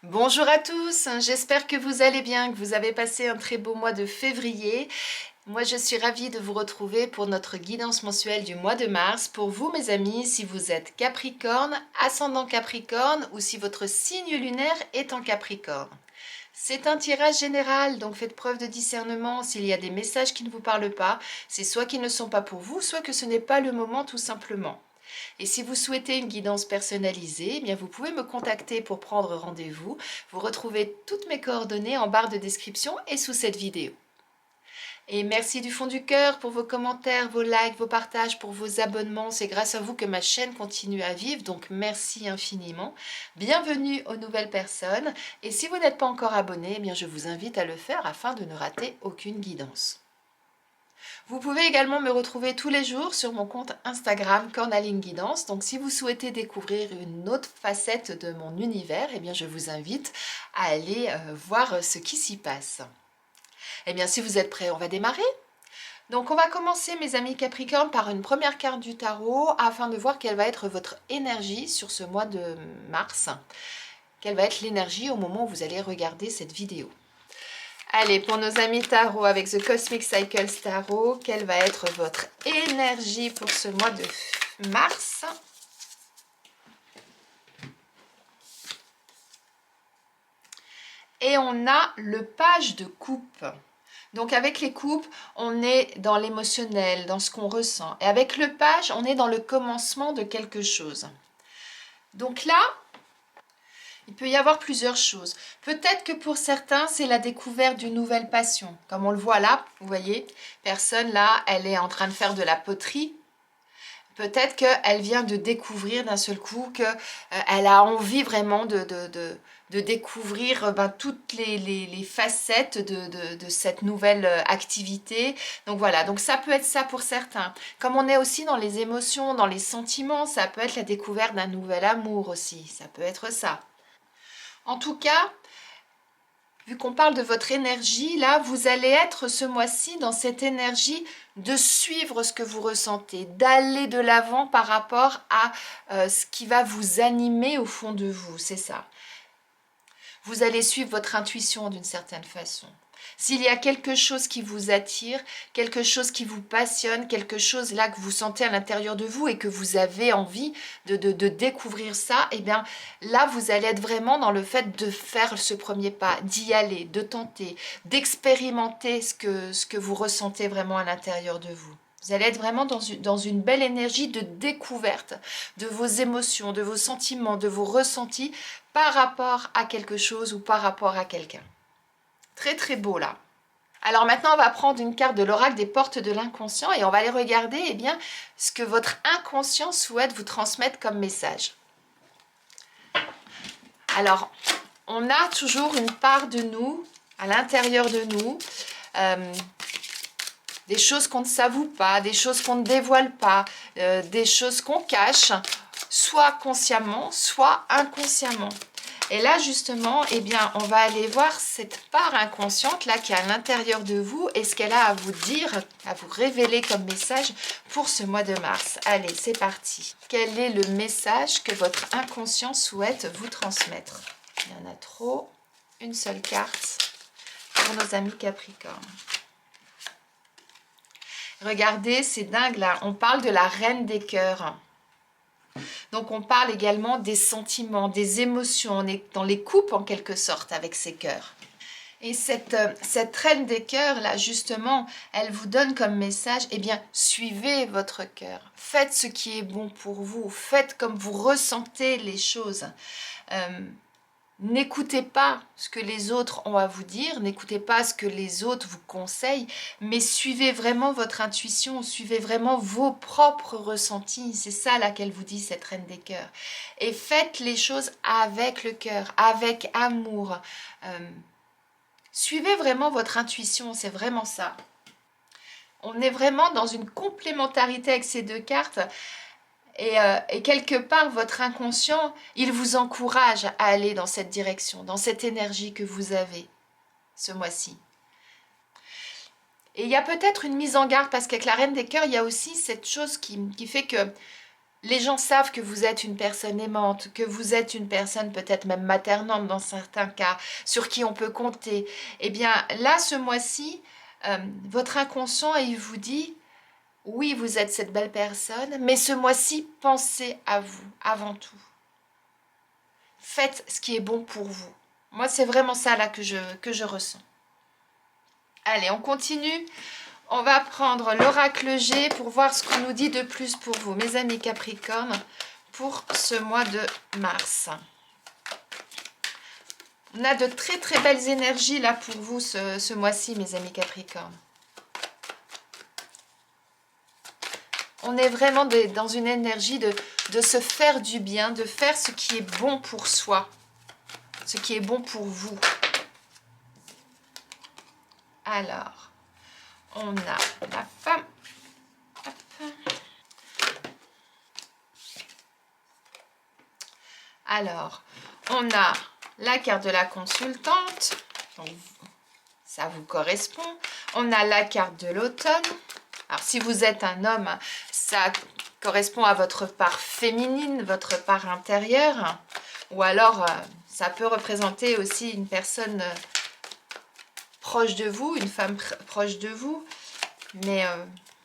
Bonjour à tous, j'espère que vous allez bien, que vous avez passé un très beau mois de février. Moi, je suis ravie de vous retrouver pour notre guidance mensuelle du mois de mars. Pour vous, mes amis, si vous êtes Capricorne, ascendant Capricorne ou si votre signe lunaire est en Capricorne. C'est un tirage général, donc faites preuve de discernement. S'il y a des messages qui ne vous parlent pas, c'est soit qu'ils ne sont pas pour vous, soit que ce n'est pas le moment tout simplement. Et si vous souhaitez une guidance personnalisée, eh bien vous pouvez me contacter pour prendre rendez-vous. Vous retrouvez toutes mes coordonnées en barre de description et sous cette vidéo. Et merci du fond du cœur pour vos commentaires, vos likes, vos partages, pour vos abonnements. C'est grâce à vous que ma chaîne continue à vivre, donc merci infiniment. Bienvenue aux nouvelles personnes. Et si vous n'êtes pas encore abonné, eh bien je vous invite à le faire afin de ne rater aucune guidance. Vous pouvez également me retrouver tous les jours sur mon compte Instagram Cornaline Guidance. Donc si vous souhaitez découvrir une autre facette de mon univers, eh bien je vous invite à aller voir ce qui s'y passe. Eh bien si vous êtes prêts, on va démarrer. Donc on va commencer mes amis Capricorne par une première carte du tarot afin de voir quelle va être votre énergie sur ce mois de mars. Quelle va être l'énergie au moment où vous allez regarder cette vidéo. Allez, pour nos amis tarot avec The Cosmic Cycles Tarot, quelle va être votre énergie pour ce mois de mars? Et on a le page de coupe. Donc avec les coupes, on est dans l'émotionnel, dans ce qu'on ressent. Et avec le page, on est dans le commencement de quelque chose. Donc là, il peut y avoir plusieurs choses. Peut-être que pour certains, c'est la découverte d'une nouvelle passion. Comme on le voit là, vous voyez, personne là, elle est en train de faire de la poterie. Peut-être qu'elle vient de découvrir d'un seul coup, qu'elle a envie vraiment de découvrir toutes les facettes de cette nouvelle activité. Donc voilà, donc ça peut être ça pour certains. Comme on est aussi dans les émotions, dans les sentiments, ça peut être la découverte d'un nouvel amour aussi. Ça peut être ça. En tout cas, vu qu'on parle de votre énergie, là, vous allez être ce mois-ci dans cette énergie de suivre ce que vous ressentez, d'aller de l'avant par rapport à ce qui va vous animer au fond de vous, c'est ça. Vous allez suivre votre intuition d'une certaine façon. S'il y a quelque chose qui vous attire, quelque chose qui vous passionne, quelque chose là que vous sentez à l'intérieur de vous et que vous avez envie de découvrir ça, eh bien là vous allez être vraiment dans le fait de faire ce premier pas, d'y aller, de tenter, d'expérimenter ce que vous ressentez vraiment à l'intérieur de vous. Vous allez être vraiment dans une belle énergie de découverte de vos émotions, de vos sentiments, de vos ressentis par rapport à quelque chose ou par rapport à quelqu'un. Très très beau là. Alors maintenant, on va prendre une carte de l'oracle des portes de l'inconscient et on va aller regarder eh bien, ce que votre inconscient souhaite vous transmettre comme message. Alors, on a toujours une part de nous, à l'intérieur de nous, des choses qu'on ne s'avoue pas, des choses qu'on ne dévoile pas, des choses qu'on cache, soit consciemment, soit inconsciemment. Et là, justement, eh bien, on va aller voir cette part inconsciente là qui est à l'intérieur de vous et ce qu'elle a à vous dire, à vous révéler comme message pour ce mois de mars. Allez, c'est parti. Quel est le message que votre inconscient souhaite vous transmettre? Il y en a trop. Une seule carte pour nos amis Capricorne. Regardez, c'est dingue là. On parle de la reine des cœurs. Donc on parle également des sentiments, des émotions. On est dans les coupes en quelque sorte avec ces cœurs. Et cette reine des cœurs là justement, elle vous donne comme message, eh bien suivez votre cœur. Faites ce qui est bon pour vous. Faites comme vous ressentez les choses. N'écoutez pas ce que les autres ont à vous dire, n'écoutez pas ce que les autres vous conseillent, mais suivez vraiment votre intuition, suivez vraiment vos propres ressentis. C'est ça là qu'elle vous dit, cette reine des cœurs. Et faites les choses avec le cœur, avec amour. Suivez vraiment votre intuition, c'est vraiment ça. On est vraiment dans une complémentarité avec ces deux cartes. Et quelque part, votre inconscient, il vous encourage à aller dans cette direction, dans cette énergie que vous avez ce mois-ci. Et il y a peut-être une mise en garde, parce qu'avec la reine des cœurs, il y a aussi cette chose qui fait que Les gens savent que vous êtes une personne aimante, que vous êtes une personne peut-être même maternante dans certains cas, sur qui on peut compter. Eh bien là, ce mois-ci, votre inconscient, il vous dit, oui, vous êtes cette belle personne, mais ce mois-ci, pensez à vous avant tout. Faites ce qui est bon pour vous. Moi, c'est vraiment ça là que je ressens. Allez, on continue. On va prendre l'oracle G pour voir ce qu'on nous dit de plus pour vous, mes amis Capricorne, pour ce mois de mars. On a de très très belles énergies là pour vous ce mois-ci, mes amis Capricorne. On est vraiment dans une énergie de se faire du bien, de faire ce qui est bon pour soi, ce qui est bon pour vous. Alors, on a la femme. Hop. Alors, on a la carte de la consultante. Donc, ça vous correspond. On a la carte de l'automne. Alors, si vous êtes un homme, ça correspond à votre part féminine, votre part intérieure. Ou alors, ça peut représenter aussi une personne proche de vous, une femme proche de vous. Mais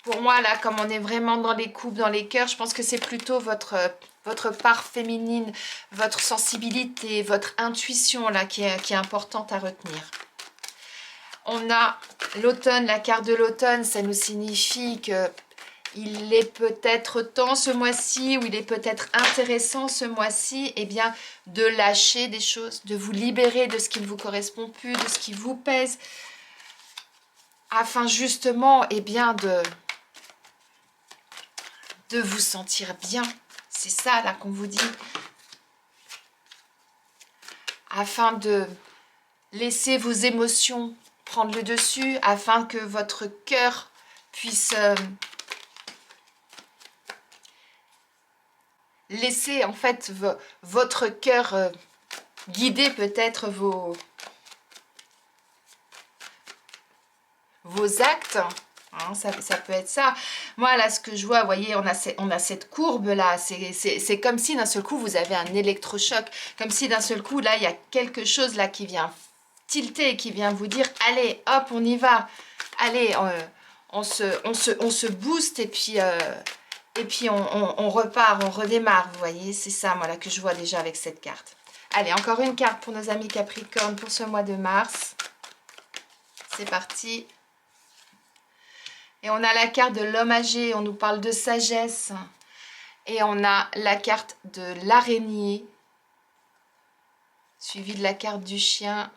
pour moi, là, comme on est vraiment dans les couples, dans les cœurs, je pense que c'est plutôt votre part féminine, votre sensibilité, votre intuition, là, qui est importante à retenir. On a l'automne, la carte de l'automne, ça nous signifie que il est peut-être temps ce mois-ci, ou il est peut-être intéressant ce mois-ci, eh bien, de lâcher des choses, de vous libérer de ce qui ne vous correspond plus, de ce qui vous pèse, afin justement, eh bien, de vous sentir bien. C'est ça, là, qu'on vous dit. Afin de laisser vos émotions prendre le dessus, afin que votre cœur puisse laisser, en fait, votre cœur guider peut-être vos actes. Hein, ça peut être ça. Moi, là, ce que je vois, vous voyez, on a cette courbe-là. C'est comme si, d'un seul coup, vous avez un électrochoc. Comme si, d'un seul coup, là, il y a quelque chose là qui vient tilter, qui vient vous dire, allez, hop, on y va. Allez, on se booste et puis on repart, on redémarre. Vous voyez, c'est ça, moi, là, que je vois déjà avec cette carte. Allez, encore une carte pour nos amis Capricorne pour ce mois de mars. C'est parti. Et on a la carte de l'homme âgé, on nous parle de sagesse. Et on a la carte de l'araignée, suivie de la carte du chien.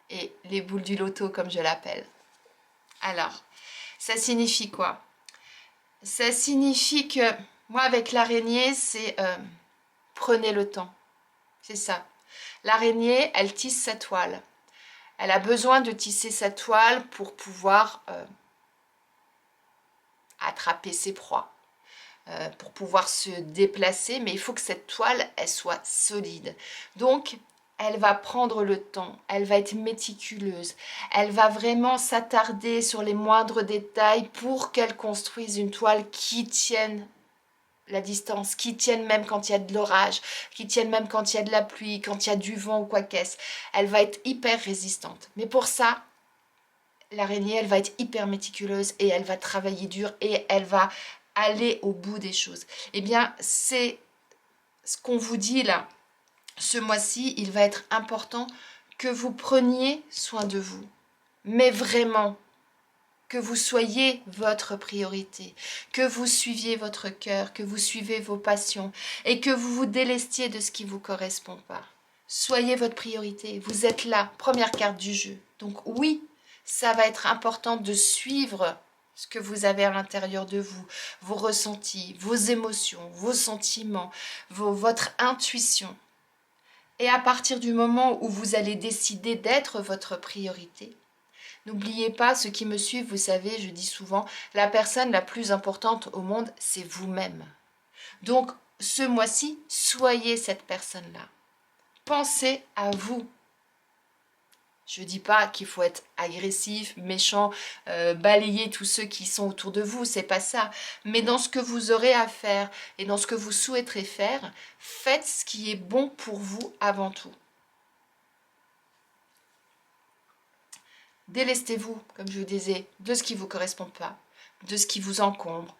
Et les boules du loto, comme je l'appelle. Alors, ça signifie quoi? Ça signifie que, moi, avec l'araignée, c'est prenez le temps. C'est ça. L'araignée, elle tisse sa toile. Elle a besoin de tisser sa toile pour pouvoir attraper ses proies, pour pouvoir se déplacer, mais il faut que cette toile, elle soit solide. Donc, elle va prendre le temps, elle va être méticuleuse, elle va vraiment s'attarder sur les moindres détails pour qu'elle construise une toile qui tienne la distance, qui tienne même quand il y a de l'orage, qui tienne même quand il y a de la pluie, quand il y a du vent ou quoi qu'est-ce. Elle va être hyper résistante. Mais pour ça, l'araignée, elle va être hyper méticuleuse et elle va travailler dur et elle va aller au bout des choses. Eh bien, c'est ce qu'on vous dit là. Ce mois-ci, il va être important que vous preniez soin de vous. Mais vraiment, que vous soyez votre priorité, que vous suiviez votre cœur, que vous suivez vos passions et que vous vous délestiez de ce qui ne vous correspond pas. Soyez votre priorité, vous êtes là, première carte du jeu. Donc oui, ça va être important de suivre ce que vous avez à l'intérieur de vous, vos ressentis, vos émotions, vos sentiments, votre intuition. Et à partir du moment où vous allez décider d'être votre priorité, n'oubliez pas, ceux qui me suivent, vous savez, je dis souvent, la personne la plus importante au monde, c'est vous-même. Donc, ce mois-ci, soyez cette personne-là. Pensez à vous. Je ne dis pas qu'il faut être agressif, méchant, balayer tous ceux qui sont autour de vous, c'est pas ça. Mais dans ce que vous aurez à faire et dans ce que vous souhaiterez faire, faites ce qui est bon pour vous avant tout. Délestez-vous, comme je vous disais, de ce qui ne vous correspond pas, de ce qui vous encombre,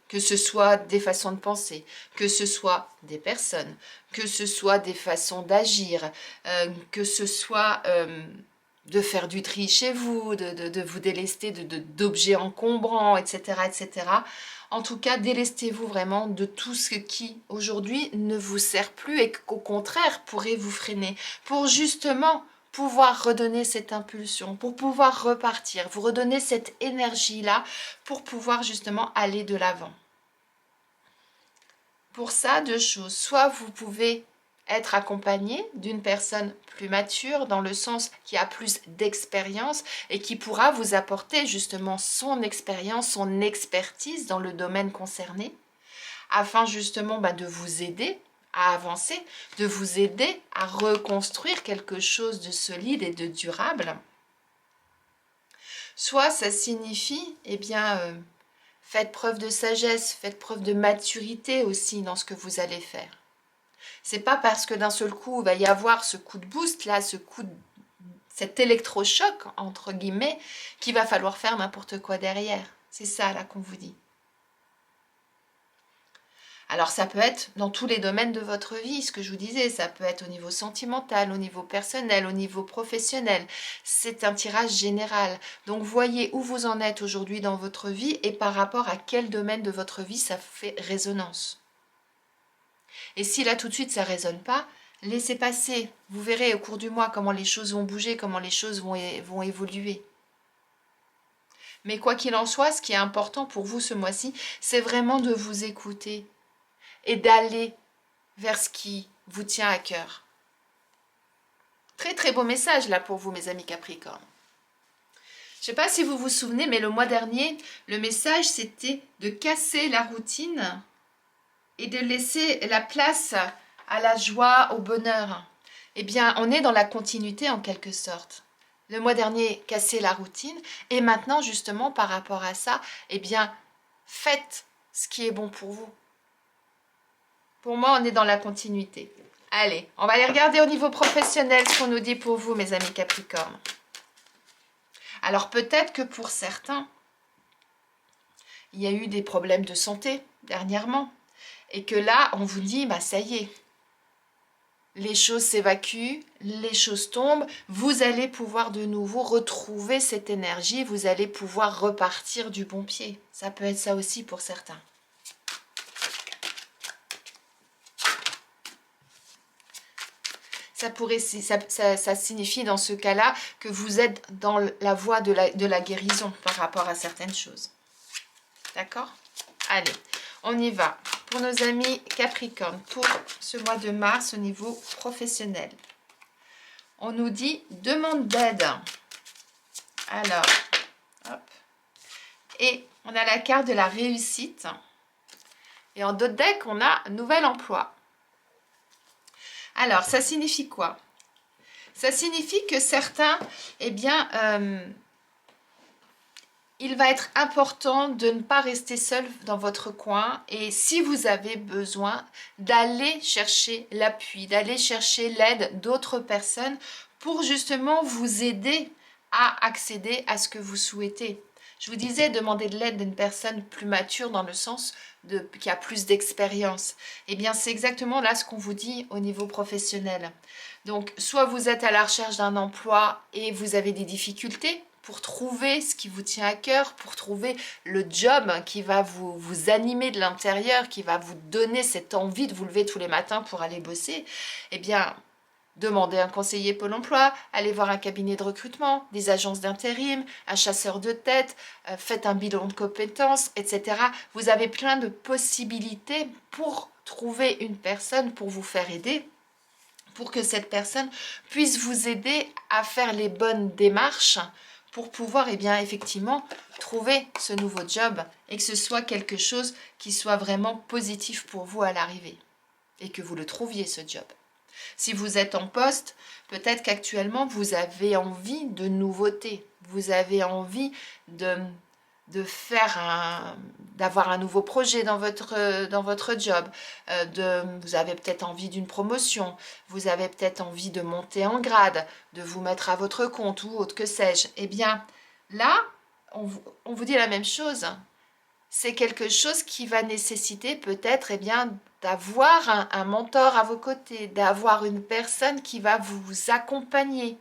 que ce soit des façons de penser, que ce soit des personnes, que ce soit des façons d'agir, que ce soit de faire du tri chez vous, de vous délester d'objets encombrants, etc., etc. En tout cas, délestez-vous vraiment de tout ce qui, aujourd'hui, ne vous sert plus et qu'au contraire, pourrait vous freiner, pour justement pouvoir redonner cette impulsion, pour pouvoir repartir, vous redonner cette énergie-là, pour pouvoir justement aller de l'avant. Pour ça, deux choses. Soit vous pouvez être accompagné d'une personne plus mature, dans le sens qui a plus d'expérience et qui pourra vous apporter justement son expérience, son expertise dans le domaine concerné, afin justement de vous aider à avancer, de vous aider à reconstruire quelque chose de solide et de durable. Soit ça signifie, faites preuve de sagesse, faites preuve de maturité aussi dans ce que vous allez faire. C'est pas parce que d'un seul coup, il va y avoir ce coup de boost, là, cet électrochoc, entre guillemets, qu'il va falloir faire n'importe quoi derrière. C'est ça, là, qu'on vous dit. Alors ça peut être dans tous les domaines de votre vie, ce que je vous disais, ça peut être au niveau sentimental, au niveau personnel, au niveau professionnel. C'est un tirage général. Donc voyez où vous en êtes aujourd'hui dans votre vie et par rapport à quel domaine de votre vie ça fait résonance. Et si là tout de suite ça ne résonne pas, laissez passer. Vous verrez au cours du mois comment les choses vont bouger, comment les choses vont évoluer. Mais quoi qu'il en soit, ce qui est important pour vous ce mois-ci, c'est vraiment de vous écouter et d'aller vers ce qui vous tient à cœur. Très très beau message là pour vous mes amis Capricorne. Je ne sais pas si vous vous souvenez, mais le mois dernier, le message c'était de casser la routine et de laisser la place à la joie, au bonheur. Eh bien, on est dans la continuité en quelque sorte. Le mois dernier, casser la routine et maintenant justement par rapport à ça, faites ce qui est bon pour vous. Pour moi, on est dans la continuité. Allez, on va aller regarder au niveau professionnel ce qu'on nous dit pour vous, mes amis Capricorne. Alors peut-être que pour certains, il y a eu des problèmes de santé dernièrement. Et que là, on vous dit, ça y est, les choses s'évacuent, les choses tombent, vous allez pouvoir de nouveau retrouver cette énergie, vous allez pouvoir repartir du bon pied. Ça peut être ça aussi pour certains. Ça signifie dans ce cas-là que vous êtes dans la voie de la guérison par rapport à certaines choses. D'accord? Allez, on y va. Pour nos amis Capricorne, pour ce mois de mars au niveau professionnel. On nous dit demande d'aide. Alors, hop. Et on a la carte de la réussite. Et en dos de deck, on a nouvel emploi. Alors, ça signifie quoi? Ça signifie que certains, il va être important de ne pas rester seul dans votre coin et si vous avez besoin d'aller chercher l'appui, d'aller chercher l'aide d'autres personnes pour justement vous aider à accéder à ce que vous souhaitez. Je vous disais, demander de l'aide d'une personne plus mature dans le sens qui a plus d'expérience. Eh bien, c'est exactement là ce qu'on vous dit au niveau professionnel. Donc, soit vous êtes à la recherche d'un emploi et vous avez des difficultés pour trouver ce qui vous tient à cœur, pour trouver le job qui va vous animer de l'intérieur, qui va vous donner cette envie de vous lever tous les matins pour aller bosser, eh bien, demandez un conseiller Pôle emploi, allez voir un cabinet de recrutement, des agences d'intérim, un chasseur de tête, faites un bilan de compétences, etc. Vous avez plein de possibilités pour trouver une personne pour vous faire aider, pour que cette personne puisse vous aider à faire les bonnes démarches pour pouvoir effectivement trouver ce nouveau job et que ce soit quelque chose qui soit vraiment positif pour vous à l'arrivée et que vous le trouviez ce job. Si vous êtes en poste, peut-être qu'actuellement, vous avez envie de nouveautés. Vous avez envie d'avoir un nouveau projet dans votre job. Vous avez peut-être envie d'une promotion. Vous avez peut-être envie de monter en grade, de vous mettre à votre compte ou autre que sais-je. Eh bien, là, on vous dit la même chose. C'est quelque chose qui va nécessiter peut-être d'avoir un mentor à vos côtés, d'avoir une personne qui va vous accompagner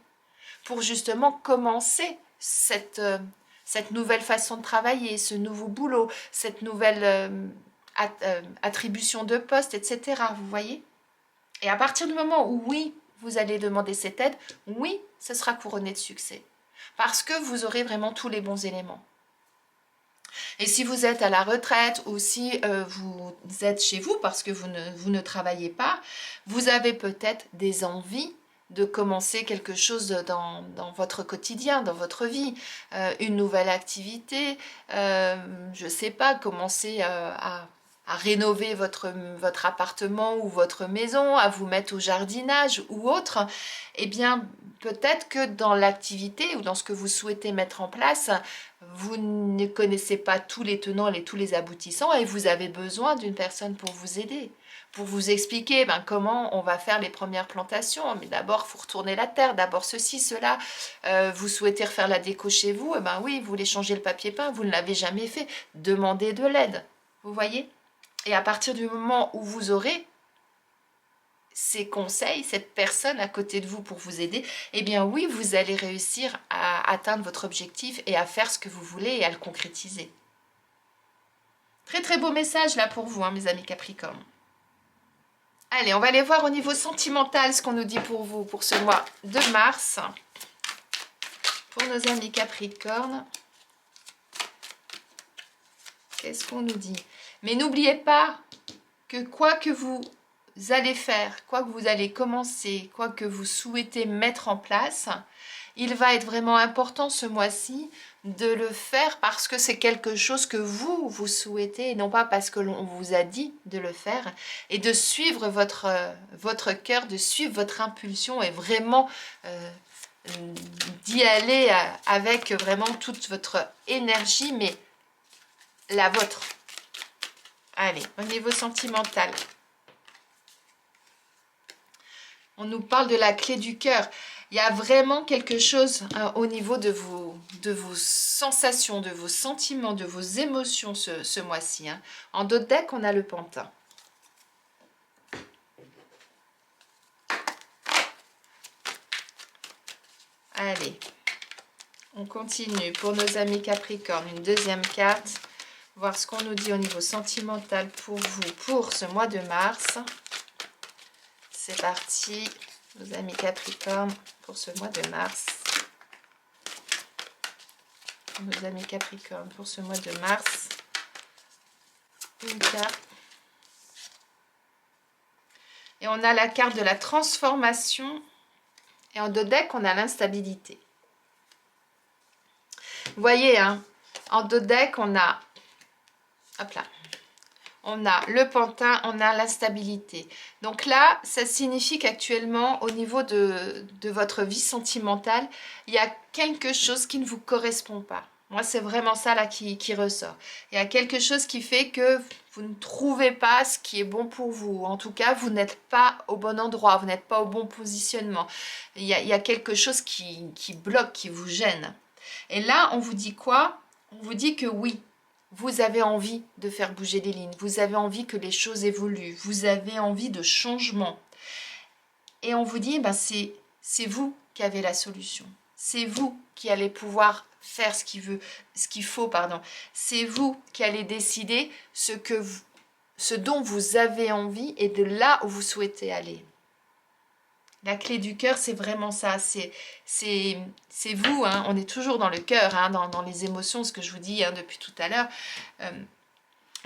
pour justement commencer cette nouvelle façon de travailler, ce nouveau boulot, cette nouvelle attribution de poste, etc. Vous voyez? Et à partir du moment où oui, vous allez demander cette aide, oui, ce sera couronné de succès. Parce que vous aurez vraiment tous les bons éléments. Et si vous êtes à la retraite ou si vous êtes chez vous parce que vous ne travaillez pas, vous avez peut-être des envies de commencer quelque chose dans votre quotidien, dans votre vie, une nouvelle activité, je ne sais pas, commencer à rénover votre appartement ou votre maison, à vous mettre au jardinage ou autre, eh bien, peut-être que dans l'activité ou dans ce que vous souhaitez mettre en place, vous ne connaissez pas tous les tenants et tous les aboutissants et vous avez besoin d'une personne pour vous aider, pour vous expliquer comment on va faire les premières plantations. Mais d'abord, il faut retourner la terre, d'abord ceci, cela. Vous souhaitez refaire la déco chez vous, eh ben oui, vous voulez changer le papier peint, vous ne l'avez jamais fait. Demandez de l'aide, vous voyez? Et à partir du moment où vous aurez ces conseils, cette personne à côté de vous pour vous aider, eh bien oui, vous allez réussir à atteindre votre objectif et à faire ce que vous voulez et à le concrétiser. Très très beau message là pour vous, mes amis Capricorne. Allez, on va aller voir au niveau sentimental ce qu'on nous dit pour vous pour ce mois de mars. Pour nos amis Capricorne. Qu'est-ce qu'on nous dit? Mais n'oubliez pas que quoi que vous allez faire, quoi que vous allez commencer, quoi que vous souhaitez mettre en place, il va être vraiment important ce mois-ci de le faire parce que c'est quelque chose que vous souhaitez et non pas parce que l'on vous a dit de le faire, et de suivre votre cœur, de suivre votre impulsion et vraiment d'y aller avec vraiment toute votre énergie, mais la vôtre. Allez, au niveau sentimental. On nous parle de la clé du cœur. Il y a vraiment quelque chose au niveau de vos sensations, de vos sentiments, de vos émotions ce mois-ci. En dos de deck, on a le pantin. Allez, on continue pour nos amis Capricorne. Une deuxième carte. Voir ce qu'on nous dit au niveau sentimental pour vous pour ce mois de mars. C'est parti, nos amis Capricorne, pour ce mois de mars. Nos amis Capricorne, pour ce mois de mars. Une carte. Et on a la carte de la transformation. Et en dos de deck, on a l'instabilité. Vous voyez, en dos de deck, on a... Hop là. On a le pantin, on a l'instabilité. Donc là, ça signifie qu'actuellement, au niveau de votre vie sentimentale, il y a quelque chose qui ne vous correspond pas. Moi, c'est vraiment ça là qui ressort. Il y a quelque chose qui fait que vous ne trouvez pas ce qui est bon pour vous. En tout cas, vous n'êtes pas au bon endroit, vous n'êtes pas au bon positionnement. Il y a quelque chose qui bloque, qui vous gêne. Et là, on vous dit quoi? On vous dit que oui. Vous avez envie de faire bouger les lignes, vous avez envie que les choses évoluent, vous avez envie de changement. Et on vous dit, c'est vous qui avez la solution. C'est vous qui allez pouvoir faire ce qu'il faut. C'est vous qui allez décider ce dont vous avez envie et de là où vous souhaitez aller. La clé du cœur, c'est vraiment ça, c'est vous, on est toujours dans le cœur, dans les émotions, ce que je vous dis depuis tout à l'heure.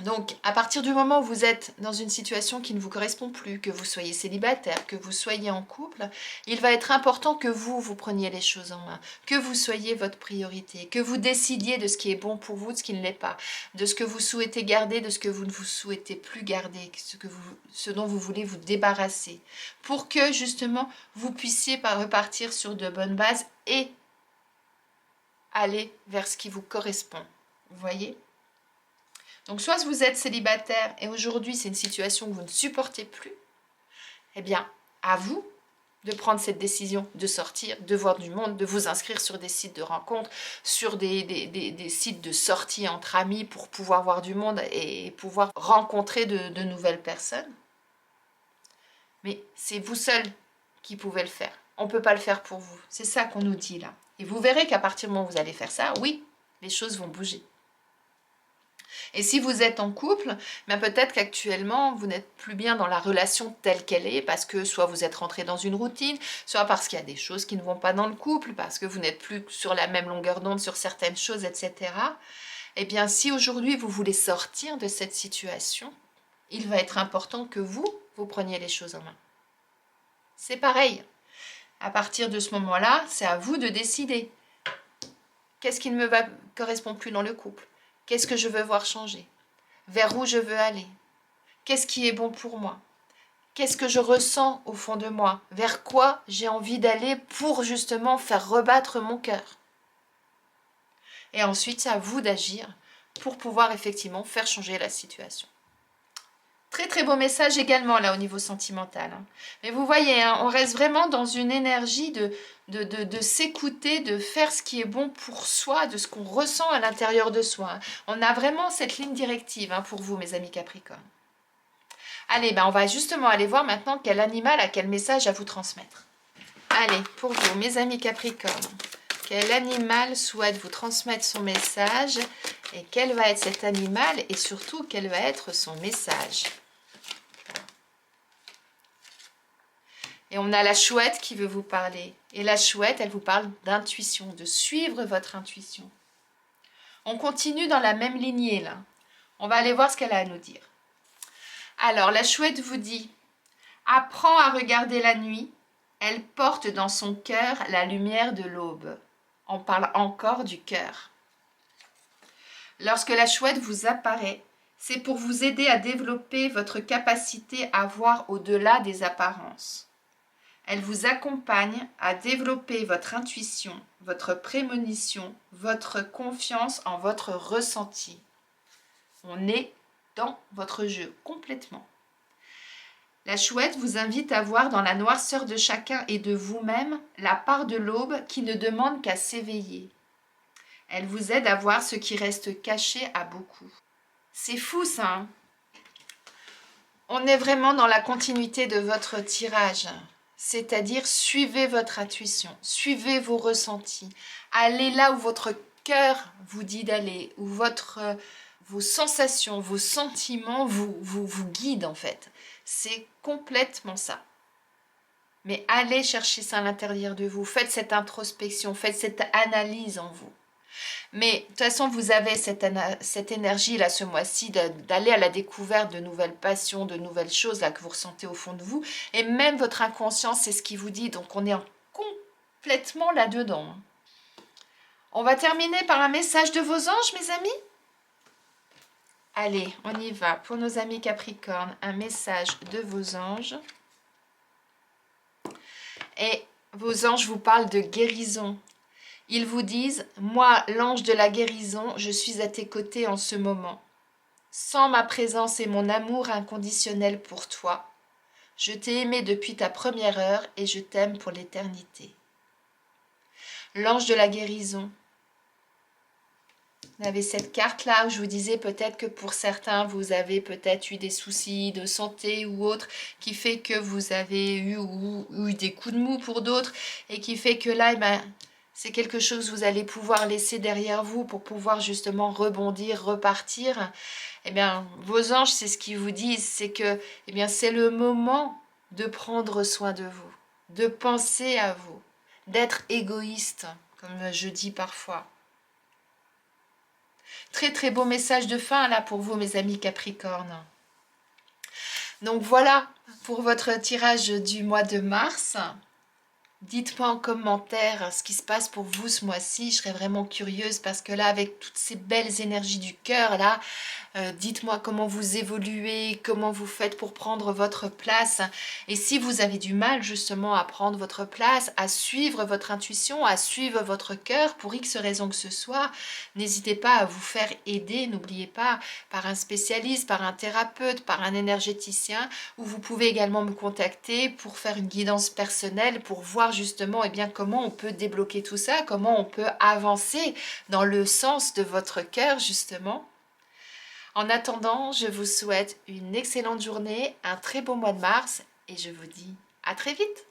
Donc, à partir du moment où vous êtes dans une situation qui ne vous correspond plus, que vous soyez célibataire, que vous soyez en couple, il va être important que vous preniez les choses en main, que vous soyez votre priorité, que vous décidiez de ce qui est bon pour vous, de ce qui ne l'est pas, de ce que vous souhaitez garder, de ce que vous ne vous souhaitez plus garder, ce dont vous voulez vous débarrasser, pour que justement vous puissiez repartir sur de bonnes bases et aller vers ce qui vous correspond. Vous voyez ? Donc soit vous êtes célibataire et aujourd'hui c'est une situation que vous ne supportez plus, eh bien à vous de prendre cette décision de sortir, de voir du monde, de vous inscrire sur des sites de rencontres, sur des sites de sortie entre amis pour pouvoir voir du monde et pouvoir rencontrer de nouvelles personnes. Mais c'est vous seul qui pouvez le faire. On ne peut pas le faire pour vous. C'est ça qu'on nous dit là. Et vous verrez qu'à partir du moment où vous allez faire ça, oui, les choses vont bouger. Et si vous êtes en couple, ben peut-être qu'actuellement, vous n'êtes plus bien dans la relation telle qu'elle est, parce que soit vous êtes rentré dans une routine, soit parce qu'il y a des choses qui ne vont pas dans le couple, parce que vous n'êtes plus sur la même longueur d'onde sur certaines choses, etc. Eh bien, si aujourd'hui vous voulez sortir de cette situation, il va être important que vous preniez les choses en main. C'est pareil. À partir de ce moment-là, c'est à vous de décider. Qu'est-ce qui ne me correspond plus dans le couple ? Qu'est-ce que je veux voir changer? Vers où je veux aller? Qu'est-ce qui est bon pour moi? Qu'est-ce que je ressens au fond de moi? Vers quoi j'ai envie d'aller pour justement faire rebattre mon cœur? Et ensuite, c'est à vous d'agir pour pouvoir effectivement faire changer la situation. Très très beau message également là au niveau sentimental. Mais vous voyez, on reste vraiment dans une énergie de s'écouter, de faire ce qui est bon pour soi, de ce qu'on ressent à l'intérieur de soi. On a vraiment cette ligne directive pour vous, mes amis Capricorne. Allez, on va justement aller voir maintenant quel animal a quel message à vous transmettre. Allez, pour vous, mes amis Capricorne, quel animal souhaite vous transmettre son message et quel va être cet animal et surtout quel va être son message. Et on a la chouette qui veut vous parler. Et la chouette, elle vous parle d'intuition, de suivre votre intuition. On continue dans la même lignée là. On va aller voir ce qu'elle a à nous dire. Alors, la chouette vous dit, apprends à regarder la nuit. Elle porte dans son cœur la lumière de l'aube. On parle encore du cœur. Lorsque la chouette vous apparaît, c'est pour vous aider à développer votre capacité à voir au-delà des apparences. Elle vous accompagne à développer votre intuition, votre prémonition, votre confiance en votre ressenti. On est dans votre jeu complètement. La chouette vous invite à voir dans la noirceur de chacun et de vous-même la part de l'aube qui ne demande qu'à s'éveiller. Elle vous aide à voir ce qui reste caché à beaucoup. C'est fou ça, On est vraiment dans la continuité de votre tirage. C'est-à-dire, suivez votre intuition, suivez vos ressentis. Allez là où votre cœur vous dit d'aller, où vos sensations, vos sentiments vous guident en fait. C'est complètement ça. Mais allez chercher ça à l'intérieur de vous. Faites cette introspection, faites cette analyse en vous. Mais de toute façon, vous avez cette énergie-là ce mois-ci d'aller à la découverte de nouvelles passions, de nouvelles choses là, que vous ressentez au fond de vous. Et même votre inconscient, c'est ce qui vous dit. Donc, on est complètement là-dedans. On va terminer par un message de vos anges, mes amis. Allez, on y va. Pour nos amis Capricorne, un message de vos anges. Et vos anges vous parlent de guérison. Ils vous disent, moi, l'ange de la guérison, je suis à tes côtés en ce moment. Sans ma présence et mon amour inconditionnel pour toi, je t'ai aimé depuis ta première heure et je t'aime pour l'éternité. L'ange de la guérison. Vous avez cette carte-là où je vous disais peut-être que pour certains, vous avez peut-être eu des soucis de santé ou autre, qui fait que vous avez eu des coups de mou pour d'autres, et qui fait que là, c'est quelque chose que vous allez pouvoir laisser derrière vous pour pouvoir justement rebondir, repartir. Eh bien, vos anges, c'est ce qu'ils vous disent, c'est que c'est le moment de prendre soin de vous, de penser à vous, d'être égoïste, comme je dis parfois. Très très beau message de fin là pour vous mes amis Capricorne. Donc voilà pour votre tirage du mois de mars. Dites-moi en commentaire ce qui se passe pour vous ce mois-ci. Je serais vraiment curieuse parce que là, avec toutes ces belles énergies du cœur, là, dites-moi comment vous évoluez, comment vous faites pour prendre votre place. Et si vous avez du mal justement à prendre votre place, à suivre votre intuition, à suivre votre cœur, pour X raison que ce soit, n'hésitez pas à vous faire aider. N'oubliez pas, par un spécialiste, par un thérapeute, par un énergéticien, ou vous pouvez également me contacter pour faire une guidance personnelle, pour voir justement comment on peut débloquer tout ça, comment on peut avancer dans le sens de votre cœur justement. En attendant, je vous souhaite une excellente journée, un très beau mois de mars et je vous dis à très vite.